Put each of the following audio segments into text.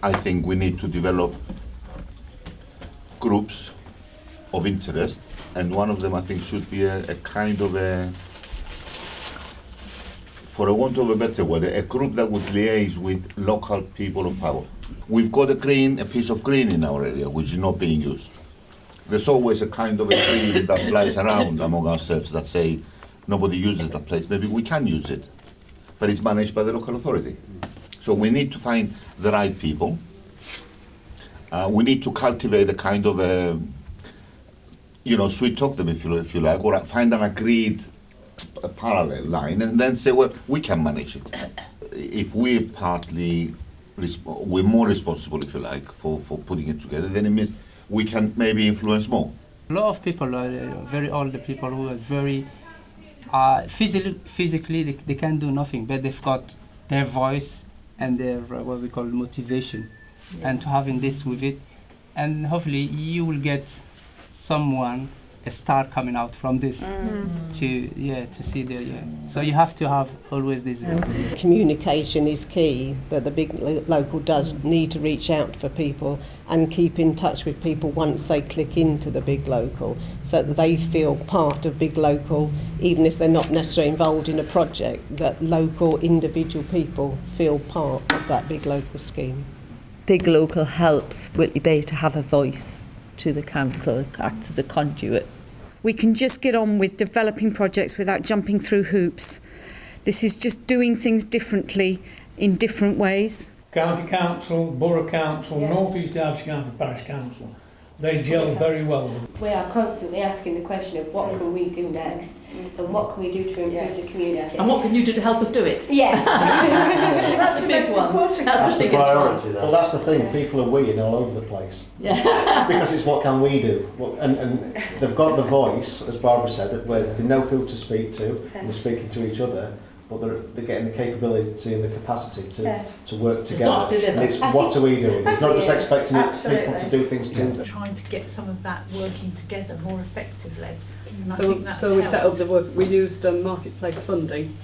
I think we need to develop groups of interest, and one of them I think should be a kind of a, for a want of a better word, a group that would liaise with local people of power. We've got a piece of green in our area which is not being used. There's always a kind of a green that flies around among ourselves that say nobody uses that place. Maybe we can use it, but it's managed by the local authority. So we need to find the right people. We need to cultivate a kind of a, sweet talk them if you like, or find an agreed parallel line, and then say, well, we can manage it. If we're we're more responsible, if you like, for putting it together, then it means we can maybe influence more. A lot of people are very older people who are very physically they can do nothing, but they've got their voice and their what we call motivation, and to having this with it, and hopefully you will get someone, a star coming out from this to see the So you have to have always this. Communication is key. That the big local does need to reach out for people and keep in touch with people once they click into the big local, so that they feel part of big local, even if they're not necessarily involved in a project. That local individual people feel part of that big local scheme. Big local helps Whitley Bay to have a voice to the council, acts as a conduit. We can just get on with developing projects without jumping through hoops. This is just doing things differently in different ways. County Council, Borough Council, North East Derbyshire County Parish Council, they gel very well with it. We are constantly asking the question of what can we do next and what can we do to improve the community. And what can you do to help us do it? Yes. That's the big one. That's the biggest priority, one. well, that's the thing, people are weeing all over the place. Yeah. Because it's what can we do? And they've got the voice, as Barbara said, that they know who to speak to, and they're speaking to each other, but they're getting the capability and the capacity to work together. And it's what are we doing? It's not just expecting people to do things to them. Trying to get some of that working together more effectively. And I think that's So we set up the work. We used marketplace funding,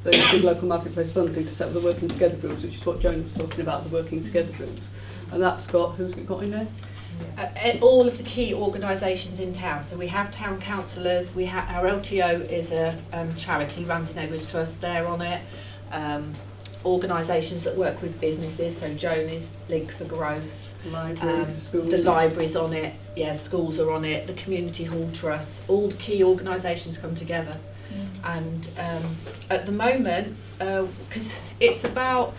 the big local marketplace funding, to set up the working together groups, which is what Joan was talking about, the working together groups. And that's got, who's it got in there? All of the key organisations in town. So we have town councillors, we have our LTO is a charity, Ramsey Neighbourhood Trust, they're on it. Organisations that work with businesses, so Joan is Link for Growth. Schools. The library's on it, schools are on it, the Community Hall Trust, all the key organisations come together. And at the moment, because it's about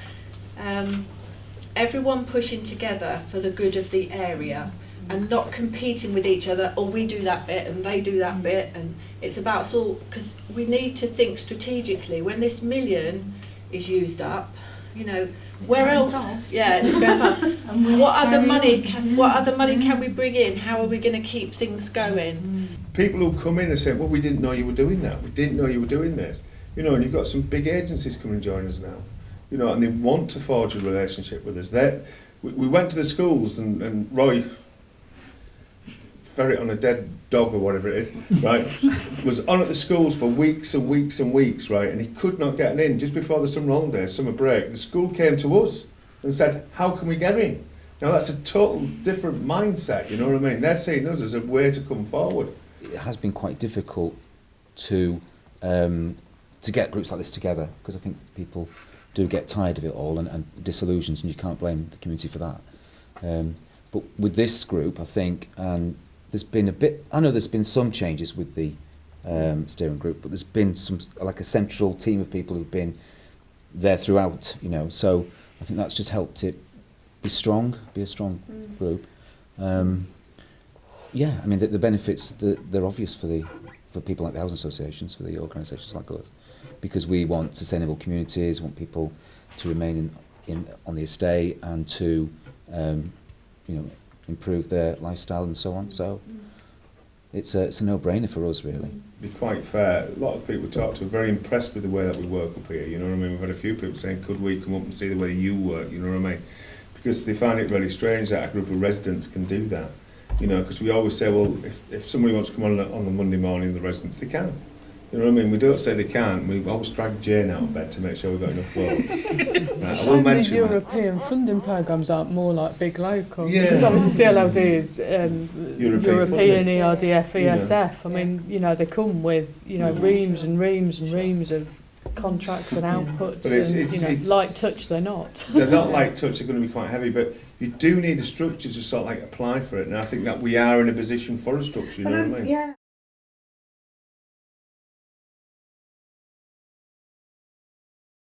everyone pushing together for the good of the area and not competing with each other, or we do that bit and they do that bit, and it's about us all, because we need to think strategically. When this million is used up, where else? It's going fast. What other money can we bring in? How are we going to keep things going? People who come in and say, well, we didn't know you were doing that. We didn't know you were doing this. And you've got some big agencies coming and join us now. And they want to forge a relationship with us. We went to the schools and Roy, ferret on a dead dog or whatever it is, right, was on at the schools for weeks and weeks and weeks, right, and he could not get an in. Just before the summer holidays, summer break, the school came to us and said, how can we get in? Now that's a total different mindset, you know what I mean? They're seeing us as a way to come forward. It has been quite difficult to get groups like this together, because I think people do get tired of it all and disillusioned, and you can't blame the community for that. But with this group, I think, and there's been I know there's been some changes with the steering group, but there's been some, like a central team of people who've been there throughout, so I think that's just helped it be a strong group. I mean, the benefits, they're obvious for people like the housing associations, for the organisations like us, because we want sustainable communities, want people to remain on the estate and to improve their lifestyle and so on. So it's a no-brainer for us, really. To be quite fair, a lot of people we talk to are very impressed with the way that we work up here, you know what I mean? We've had a few people saying, could we come up and see the way you work, you know what I mean? Because they find it really strange that a group of residents can do that, because we always say, well, if somebody wants to come on a Monday morning, the residents, they can. You know what I mean? We don't say they can't. We always drag Jane out of bed to make sure we've got enough votes. Right, I will mention that. European funding programmes aren't more like big local. Yeah. Because obviously CLLD is European ERDF, ESF. I mean, you know, they come with, you know, reams and reams and reams of contracts and outputs. But it's, and, you know, light touch they're not. They're not light touch, they're going to be quite heavy, but you do need a structure to sort of like apply for it, and I think that we are in a position for a structure, you know what I mean? Yeah.